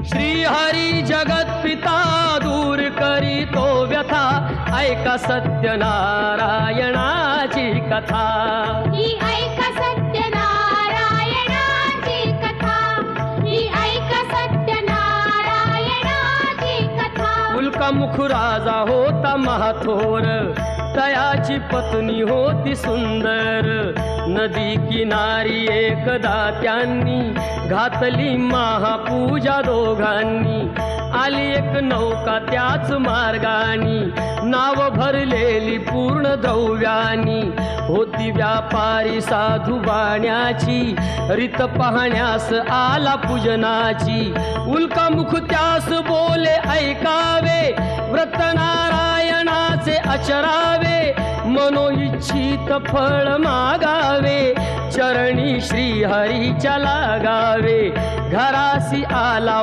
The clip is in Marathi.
श्री हरी जगत पिता दूर करी तो व्यथा, ऐका सत्यनारायणाची कथा। ही ऐका सत्यनारायणाची कथा, ही ऐका सत्यनारायणाची कथा। उल्कामुख राजा होता महाथोर, तयाची पत्नी होती सुंदर। नदी किनारी एकदा त्यांनी घातली महापूजा दोघांनी। आली एक नौका त्याच मार्गानी, नाव भरलेली पूर्ण द्रव्यानी। होती व्यापारी साधू बाण्याची, रीत पाहण्यास आला पूजनाची। उल्कामुख त्यास बोले ऐकावे, व्रत नारायणाचे आचरावे। मनोइच्छित फळ मागावे, चरणी श्री हरीच्या लागावे। घरासी आला